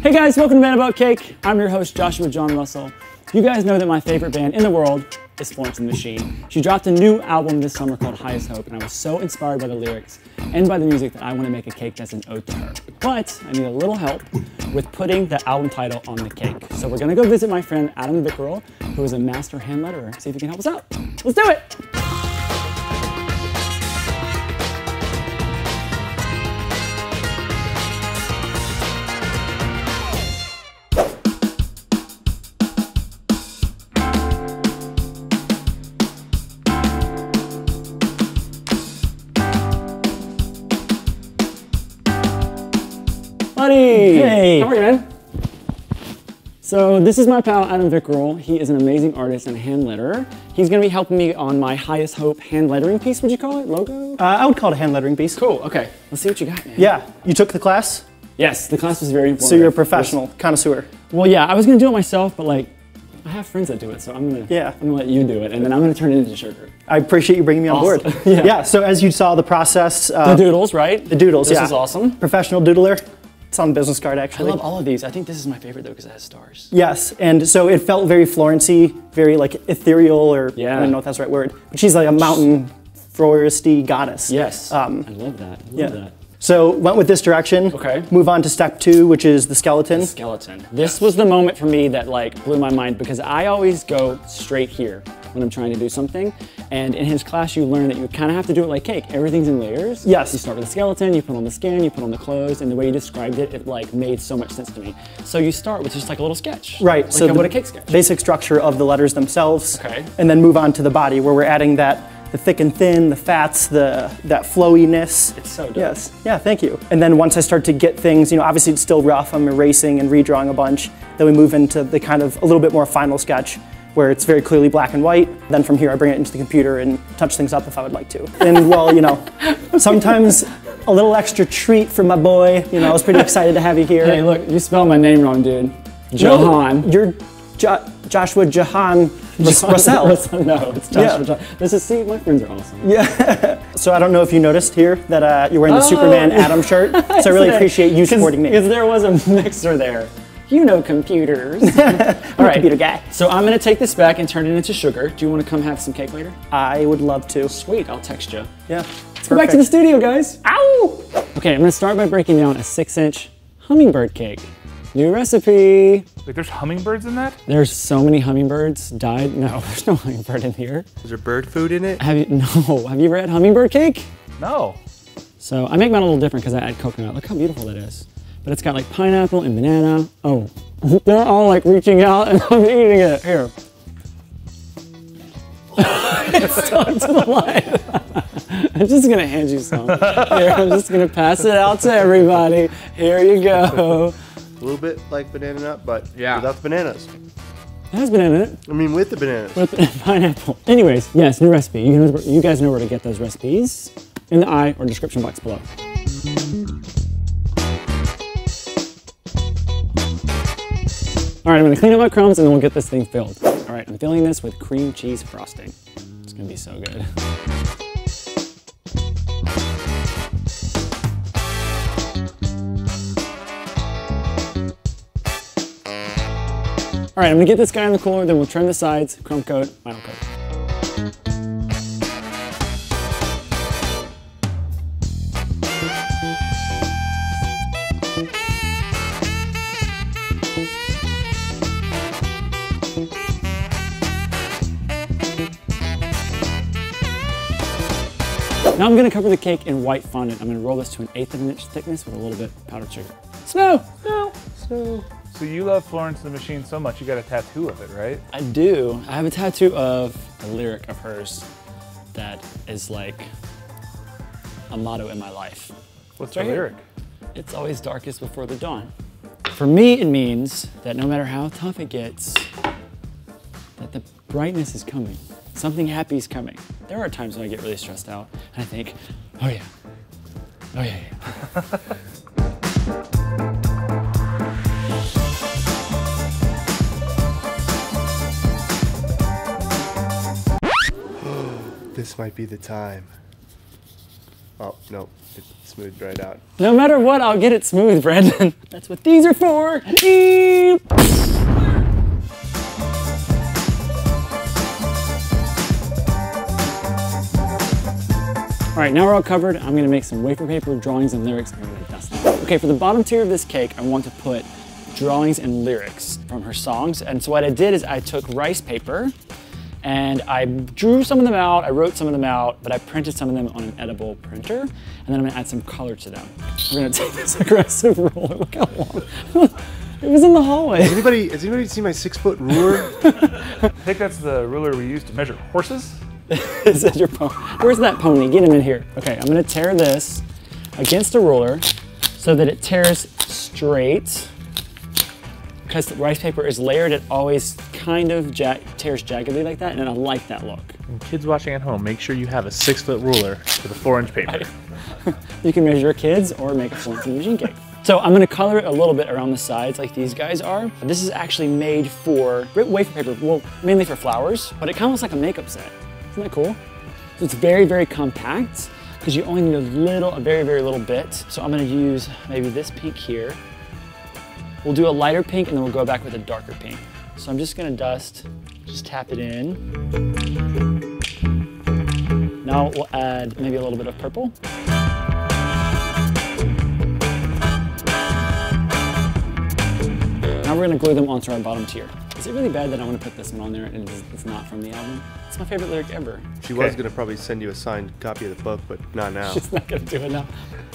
Hey guys, welcome to Band About Cake. I'm your host, Joshua John Russell. You guys know that my favorite band in the world is Florence the Machine. She dropped a new album this summer called Highest Hope, and I was so inspired by the lyrics and by the music that I want to make a cake that's an ode to her. But I need a little help with putting the album title on the cake. So we're gonna go visit my friend Adam Vicarel, who is a master hand letterer, see if he can help us out. Let's do it! Buddy! Hey! How are you, man? So this is my pal, Adam Vicarel. He is an amazing artist and hand letterer. He's gonna be helping me on my Highest Hope hand lettering piece, would you call it? Logo? I would call it a hand lettering piece. Cool, okay. Let's see what you got, man. Yeah, you took the class? Yes, the class was very important. So you're a professional connoisseur. Well, yeah, I was gonna do it myself, but like, I have friends that do it, so I'm gonna let you do it, and then I'm gonna turn it into sugar. I appreciate you bringing me on board. Yeah, so as you saw the process. The doodles, right? The doodles, This is awesome. Professional doodler. It's on the business card, actually. I love all of these. I think this is my favorite, though, because it has stars. Yes, and so it felt very Florency, very like ethereal, or I don't know if that's the right word, but she's like a mountain floristy goddess. Yes, I love that. I love that. So went with this direction. Okay. Move on to step 2, which is the skeleton. The skeleton. This was the moment for me that like blew my mind, because I always go straight here when I'm trying to do something. And in his class, you learn that you kind of have to do it like cake. Everything's in layers. Yes. You start with the skeleton, you put on the skin, you put on the clothes, and the way you described it, it like made so much sense to me. So you start with just like a little sketch. Right. Like so what a cake sketch. Basic structure of the letters themselves. Okay. And then move on to the body, where we're adding the thick and thin, the fats, that flowiness. It's so dope. Yes, yeah, thank you. And then once I start to get things, obviously it's still rough, I'm erasing and redrawing a bunch. Then we move into the kind of a little bit more final sketch, where it's very clearly black and white. Then from here I bring it into the computer and touch things up if I would like to. And well, sometimes a little extra treat for my boy. I was pretty excited to have you here. Hey, look, you spelled my name wrong, dude. Jahan. No, you're Joshua Jahan Russell. No, it's Joshua Jahan. See, my friends are awesome. Yeah. So I don't know if you noticed here that you're wearing the Superman Adam shirt. So I really appreciate you supporting me. Because there was a mixer there. You know computers. All right, computer guy. So I'm gonna take this back and turn it into sugar. Do you want to come have some cake later? I would love to. Sweet, I'll text you. Yeah. Let's go back to the studio, guys. Ow! Okay, I'm gonna start by breaking down a 6-inch hummingbird cake. New recipe. Wait, there's hummingbirds in that? There's so many hummingbirds died. No, there's no hummingbird in here. Is there bird food in it? Have you ever had hummingbird cake? No. So I make mine a little different because I add coconut. Look how beautiful that is. But it's got like pineapple and banana. Oh, they're all like reaching out and I'm eating it. Here. It's stuck to the light. I'm just gonna hand you some. Here, I'm just gonna pass it out to everybody. Here you go. A little bit like banana nut, but without the bananas. It has banana in it. I mean, with the bananas. With pineapple. Anyways, yes, new recipe. You guys know where to get those recipes in the eye or description box below. All right, I'm gonna clean up my crumbs and then we'll get this thing filled. All right, I'm filling this with cream cheese frosting. It's gonna be so good. All right, I'm gonna get this guy in the cooler, then we'll trim the sides, crumb coat, final coat. Now I'm gonna cover the cake in white fondant. I'm gonna roll this to an 1/8 of an inch thickness with a little bit of powdered sugar. Snow! Snow! Snow! So you love Florence the Machine so much, you got a tattoo of it, right? I do. I have a tattoo of a lyric of hers that is like a motto in my life. What's the lyric? It's always darkest before the dawn. For me, it means that no matter how tough it gets, that the brightness is coming. Something happy is coming. There are times when I get really stressed out and I think, oh yeah, oh yeah, yeah. This might be the time. Oh, no, it smoothed right out. No matter what, I'll get it smooth, Brandon. That's what these are for. All right, now we're all covered. I'm gonna make some wafer paper drawings and lyrics and I'm gonna dust them. Okay, for the bottom tier of this cake, I want to put drawings and lyrics from her songs. And so what I did is I took rice paper and I drew some of them out, I wrote some of them out, but I printed some of them on an edible printer, and then I'm gonna add some color to them. We're gonna take this aggressive roller, look how long. It was in the hallway. Has anybody seen my 6-foot ruler? I think that's the ruler we use to measure horses. Is that your pony? Where's that pony? Get him in here. Okay, I'm gonna tear this against a ruler so that it tears straight. Because the rice paper is layered, it always kind of tears jaggedly like that, and I like that look. And kids watching at home, make sure you have a 6-foot ruler with a 4-inch paper. You can measure kids or make a Florence the Machine cake. So I'm gonna color it a little bit around the sides like these guys are. This is actually made for wafer paper, well, mainly for flowers, but it kind of looks like a makeup set. Isn't that cool? So it's very, very compact because you only need a very, very little bit. So I'm gonna use maybe this pink here. We'll do a lighter pink and then we'll go back with a darker pink. So I'm just gonna just tap it in. Now we'll add maybe a little bit of purple. Now we're gonna glue them onto our bottom tier. Is it really bad that I want to put this one on there and it's not from the album? It's my favorite lyric ever. She was gonna probably send you a signed copy of the book, but not now. She's not gonna do it now.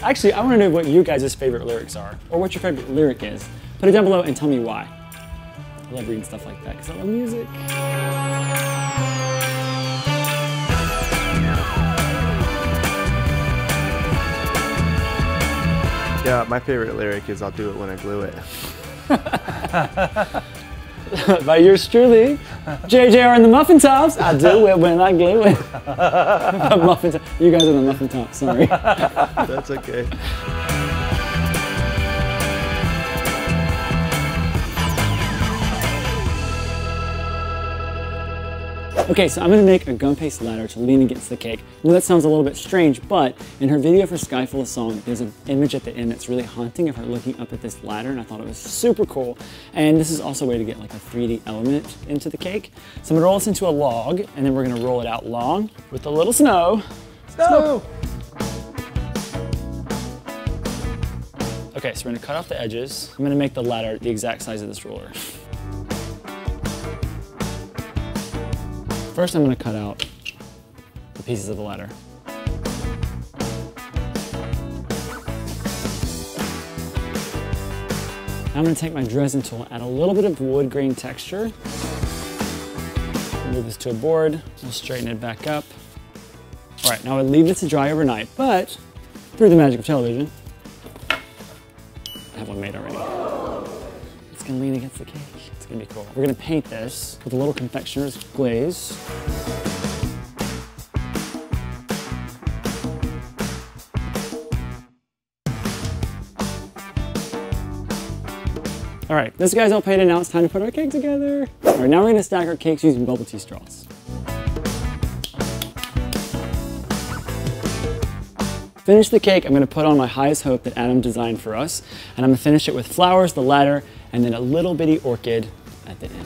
Actually, I wanna know what you guys' favorite lyrics are, or what your favorite lyric is. Put it down below and tell me why. I love reading stuff like that because I love music. Yeah, my favorite lyric is "I'll do it when I glue it." By yours truly, JJR and the Muffin Tops. I do it when I glue it. Muffin Tops. You guys are the Muffin Tops, sorry. That's okay. Okay, so I'm gonna make a gum paste ladder to lean against the cake. I know that sounds a little bit strange, but in her video for Sky Full of Song, there's an image at the end that's really haunting of her looking up at this ladder, and I thought it was super cool. And this is also a way to get like a 3D element into the cake. So I'm gonna roll this into a log, and then we're gonna roll it out long with a little snow. Snow! Okay, so we're gonna cut off the edges. I'm gonna make the ladder the exact size of this ruler. First, I'm gonna cut out the pieces of the ladder. Now I'm gonna take my dresden tool, add a little bit of wood grain texture. Move this to a board, we'll straighten it back up. All right, now I leave this to dry overnight, but through the magic of television, I have one made already. It's gonna lean against the cake. It's gonna be cool. We're gonna paint this with a little confectioner's glaze. All right, this guy's all painted, now it's time to put our cake together. All right, now we're gonna stack our cakes using bubble tea straws. Finish the cake, I'm gonna put on my highest hope that Adam designed for us, and I'm gonna finish it with flowers, the ladder, and then a little bitty orchid at the end.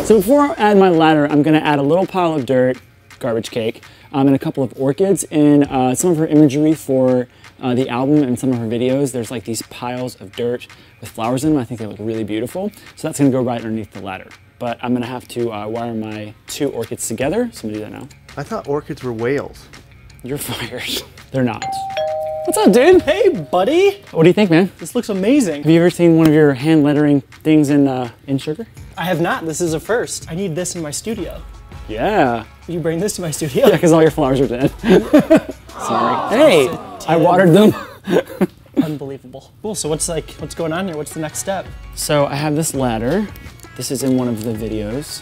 So before I add my ladder, I'm gonna add a little pile of dirt, garbage cake, and a couple of orchids in some of her imagery for the album and some of her videos. There's like these piles of dirt with flowers in them. I think they look really beautiful. So that's gonna go right underneath the ladder. But I'm gonna have to wire my 2 orchids together, so I'm gonna do that now. I thought orchids were whales. You're fired. They're not. What's up, dude? Hey, buddy. What do you think, man? This looks amazing. Have you ever seen one of your hand lettering things in sugar? I have not. This is a first. I need this in my studio. Yeah. You bring this to my studio? Yeah, because all your flowers are dead. Sorry. Hey, I watered them. Unbelievable. Cool, so what's going on here? What's the next step? So I have this ladder. This is in one of the videos.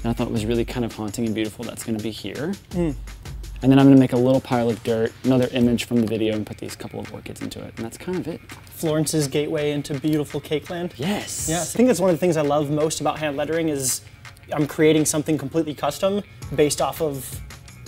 And I thought it was really kind of haunting and beautiful. That's gonna be here. And then I'm gonna make a little pile of dirt, another image from the video, and put these couple of orchids into it. And that's kind of it. Florence's gateway into beautiful cake land. Yes. Yes, I think that's one of the things I love most about hand lettering is I'm creating something completely custom based off of,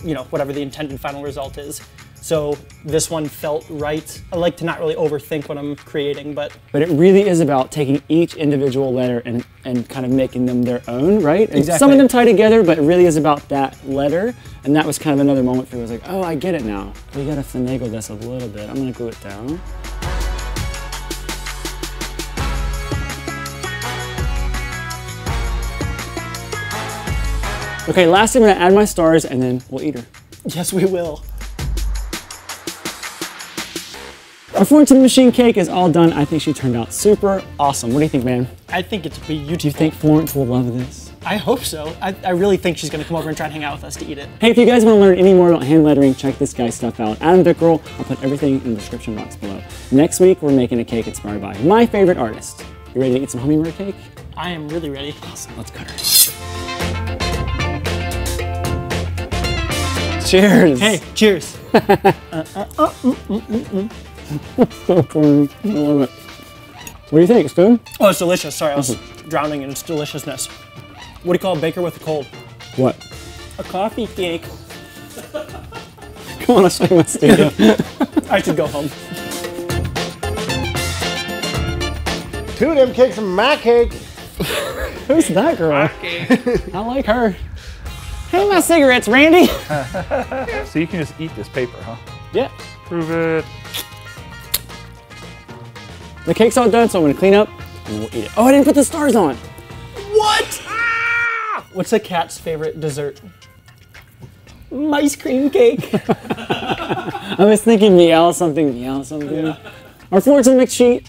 you know, whatever the intended final result is. So this one felt right. I like to not really overthink what I'm creating, but it really is about taking each individual letter and kind of making them their own, right? And exactly. Some of them tie together, but it really is about that letter. And that was kind of another moment for me. I was like, oh, I get it now. We gotta finagle this a little bit. I'm gonna glue it down. Okay, lastly, I'm gonna add my stars and then we'll eat her. yes, we will. Our Florence the Machine cake is all done. I think she turned out super awesome. What do you think, man? I think it's beautiful. Do you think Florence will love this? I hope so. I really think she's gonna come over and try and hang out with us to eat it. Hey, if you guys want to learn any more about hand lettering, check this guy's stuff out. Adam Vicarel. I'll put everything in the description box below. Next week, we're making a cake inspired by my favorite artist. You ready to eat some hummingbird cake? I am really ready. Awesome, let's cut her. Cheers. Hey, cheers. So funny. I love it. What do you think? It's good? Oh, it's delicious. Sorry, I was drowning in its deliciousness. What do you call a baker with a cold? What? A coffee cake. Come on, I'll show you my studio. I should go home. Two of them cakes are my cake. Who's that girl? I like her. Hey, my cigarettes, Randy. So you can just eat this paper, huh? Yeah. Prove it. The cake's all done, so I'm gonna clean up and we'll eat it. Oh, I didn't put the stars on. What? Ah! What's a cat's favorite dessert? Ice cream cake. I was thinking meow something, meow something. Yeah. Our Florence the Machine.